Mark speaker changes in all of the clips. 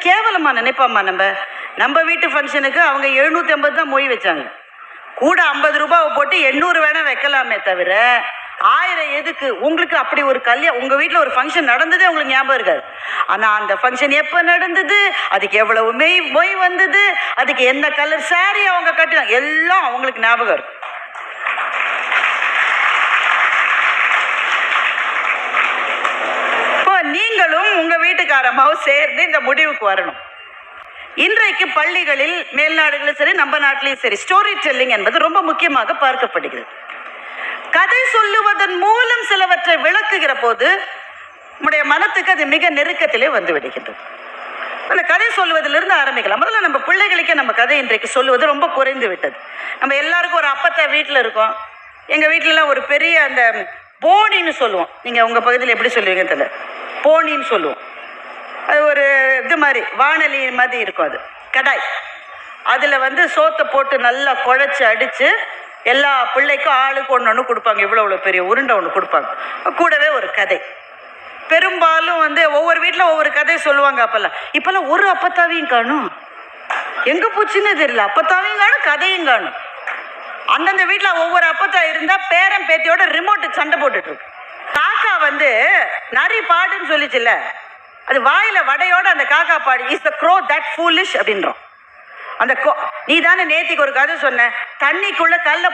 Speaker 1: கேவலமா நினைப்பாமா. நம்ம வீட்டு ஃபங்க்ஷனுக்கு அவங்க 750 தான் மொய் வச்சாங்க. கூட 50 ரூபாவை போட்டு 800 வேணா வைக்கலாமே தவிர 1000 எதுக்கு? உங்களுக்கு அப்படி ஒரு கல்யாணம், உங்க வீட்டில் ஒரு ஃபங்க்ஷன் நடந்ததே உங்களுக்கு ஞாபகம் இருக்காது. ஆனால் அந்த ஃபங்க்ஷன் எப்போ நடந்தது, அதுக்கு எவ்வளவு மொய் வந்தது, அதுக்கு என்ன கலர் சாரி அவங்க கட்டினாங்க, எல்லாம் அவங்களுக்கு ஞாபகம் இருக்கும். இப்போ நீங்களும் உங்க வீட்டுக்காரமாவும் சேர்ந்து இந்த முடிவுக்கு வரணும். இன்றைக்கு பள்ளிகளில், மேல்நாடுகளும் சரி நம்ம நாட்டிலையும் சரி, ஸ்டோரி டெல்லிங் என்பது ரொம்ப முக்கியமாக பார்க்கப்படுகிறது. கதை சொல்லுவதன் மூலம் சிலவற்றை விளக்குகிற போது நம்முடைய மனத்துக்கு அது மிக நெருக்கத்திலே வந்து விடுகின்றது. அந்த கதை சொல்லுவதிலிருந்து ஆரம்பிக்கலாம். முதல்ல நம்ம பிள்ளைகளுக்கே நம்ம கதை இன்றைக்கு சொல்லுவது ரொம்ப குறைந்து விட்டது. நம்ம எல்லாருக்கும் ஒரு அப்பத்தா வீட்டில் இருக்கோம். எங்கள் வீட்டிலலாம் ஒரு பெரிய அந்த போனின்னு சொல்லுவோம். நீங்கள் உங்கள் பகுதியில் எப்படி சொல்லுவீங்க தெரியல, போனின்னு சொல்லுவோம். அது ஒரு இது மாதிரி வானொலி மாதிரி இருக்கும். அது கடாய். அதில் சோத்தை போட்டு நல்லா குழைச்சி அடித்து எல்லா பிள்ளைக்கும் ஆளுக்கு ஒன்று கொடுப்பாங்க. இவ்வளோ பெரிய உருண்டை ஒன்று கொடுப்பாங்க. கூடவே ஒரு கதை. பெரும்பாலும் ஒவ்வொரு வீட்டில் ஒவ்வொரு கதை சொல்லுவாங்க. இப்போல்லாம் ஒரு அப்பத்தாவையும் காணும், எங்கே போச்சுன்னு தெரியல. அப்பத்தாவையும் காணும், கதையும் காணும். அந்தந்த வீட்டில் ஒவ்வொரு அப்பத்தா இருந்தால் பேரன் பேத்தியோட ரிமோட்டு சண்டை போட்டுட்டு இருக்கு. காக்கா நரி பாடுன்னு சொல்லிச்சுல்ல, அது வாயில வடையோட அந்த காக்கா பாடு, is the crow that foolish அப்படின்றோம். அந்த நீ தானே நேத்திக்கு ஒரு கதை சொன்ன, தண்ணிக்குள்ள கல்லை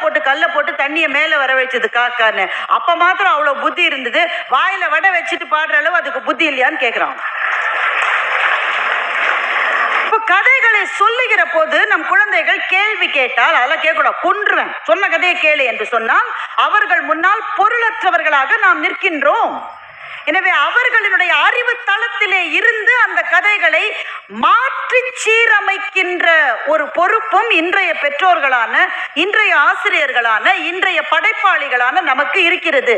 Speaker 1: போட்டு தண்ணியை மேலே வர வச்சது காக்கான்னு. அப்போ மாத்திரம் அவ்வளோ புத்தி இருந்தது, வாயில வடை வச்சுட்டு பாடுற அளவு அதுக்கு புத்தி இல்லையான்னு கேட்குறான். இப்போ கதைகளை சொல்லுகிற போது நம் குழந்தைகள் கேள்வி கேட்டால் அதெல்லாம் கேட்கக்கூடாது, கொன்றுவேன், சொன்ன கதையை கேளு என்று சொன்னால் அவர்கள் முன்னால் பொருளற்றவர்களாக நாம் நிற்கின்றோம். எனவே அவர்களினுடைய அறிவு தளத்திலே இருந்து அந்த கதைகளை மாற்றி சீரமைக்கின்ற ஒரு பொறுப்பும் இன்றைய பெற்றோர்களான, இன்றைய ஆசிரியர்களான, இன்றைய படைப்பாளிகளான நமக்கு இருக்கிறது.